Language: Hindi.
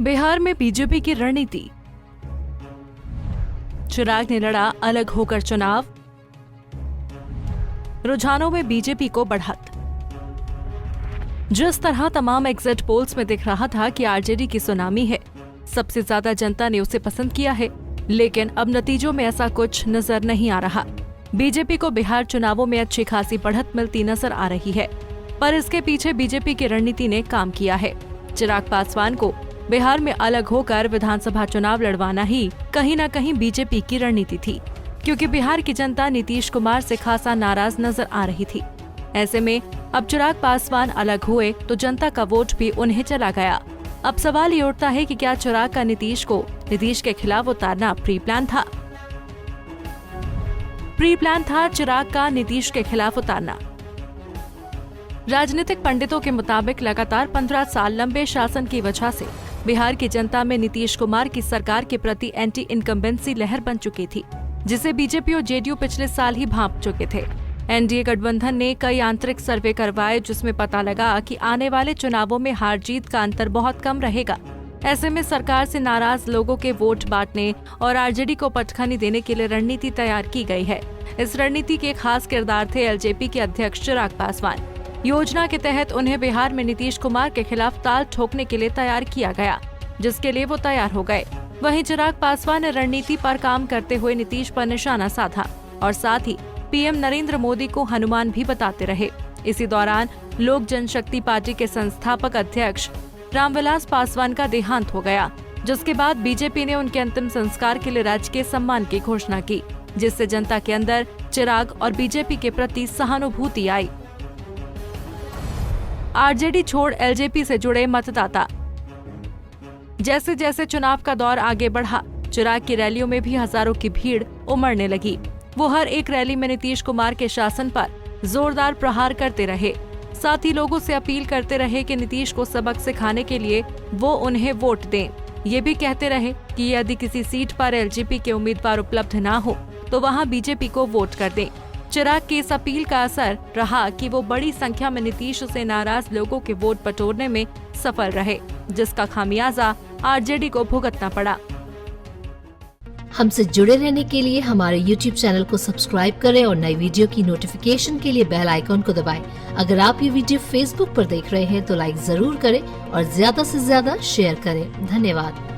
बिहार में बीजेपी की रणनीति। चिराग ने लड़ा अलग होकर चुनाव, रुझानों में बीजेपी को बढ़त। जिस तरह तमाम एग्जिट पोल्स में दिख रहा था कि आरजेडी की सुनामी है, सबसे ज्यादा जनता ने उसे पसंद किया है, लेकिन अब नतीजों में ऐसा कुछ नजर नहीं आ रहा। बीजेपी को बिहार चुनावों में अच्छी खासी बढ़त मिलती नजर आ रही है, पर इसके पीछे बीजेपी की रणनीति ने काम किया है। चिराग पासवान को बिहार में अलग होकर विधानसभा चुनाव लड़वाना ही कहीं न कहीं बीजेपी की रणनीति थी, क्योंकि बिहार की जनता नीतीश कुमार से खासा नाराज नजर आ रही थी। ऐसे में अब चिराग पासवान अलग हुए तो जनता का वोट भी उन्हें चला गया। अब सवाल ये उठता है कि क्या चिराग का नीतीश के खिलाफ उतारना प्री प्लान था? चिराग का नीतीश के खिलाफ उतारना। राजनीतिक पंडितों के मुताबिक लगातार 15 साल लंबे शासन की वजह से बिहार की जनता में नीतीश कुमार की सरकार के प्रति एंटी इनकम्बेंसी लहर बन चुकी थी, जिसे बीजेपी और जेडीयू पिछले साल ही भांप चुके थे। एनडीए गठबंधन ने कई आंतरिक सर्वे करवाए, जिसमें पता लगा कि आने वाले चुनावों में हार जीत का अंतर बहुत कम रहेगा। ऐसे में सरकार से नाराज लोगों के वोट बांटने और आरजेडी को पटखनी देने के लिए रणनीति तैयार की गई है। इस रणनीति के खास किरदार थे एलजेपी के अध्यक्ष चिराग पासवान। योजना के तहत उन्हें बिहार में नीतीश कुमार के खिलाफ ताल ठोकने के लिए तैयार किया गया, जिसके लिए वो तैयार हो गए। वहीं चिराग पासवान ने रणनीति पर काम करते हुए नीतीश पर निशाना साधा और साथ ही पीएम नरेंद्र मोदी को हनुमान भी बताते रहे। इसी दौरान लोक जनशक्ति पार्टी के संस्थापक अध्यक्ष रामविलास पासवान का देहांत हो गया, जिसके बाद बीजेपी ने उनके अंतिम संस्कार के लिए राजकीय सम्मान की घोषणा की, जिससे जनता के अंदर चिराग और बीजेपी के प्रति सहानुभूति आई। आरजेडी छोड़ एलजेपी से जुड़े मतदाता। जैसे जैसे चुनाव का दौर आगे बढ़ा, चिराग की रैलियों में भी हजारों की भीड़ उमड़ने लगी। वो हर एक रैली में नीतीश कुमार के शासन पर जोरदार प्रहार करते रहे, साथ ही लोगों से अपील करते रहे कि नीतीश को सबक सिखाने के लिए वो उन्हें वोट दें। ये भी कहते रहे कि यदि किसी सीट पर एलजेपी के उम्मीदवार उपलब्ध न हो तो वहां बीजेपी को वोट कर दें। चिराग की इस अपील का असर रहा कि वो बड़ी संख्या में नीतीश से नाराज लोगों के वोट बटोरने में सफल रहे, जिसका खामियाजा आरजेडी को भुगतना पड़ा। हमसे जुड़े रहने के लिए हमारे YouTube चैनल को सब्सक्राइब करें और नई वीडियो की नोटिफिकेशन के लिए बेल आइकॉन को दबाएं। अगर आप ये वीडियो Facebook पर देख रहे हैं तो लाइक जरूर करें और ज्यादा से ज्यादा शेयर करें। धन्यवाद।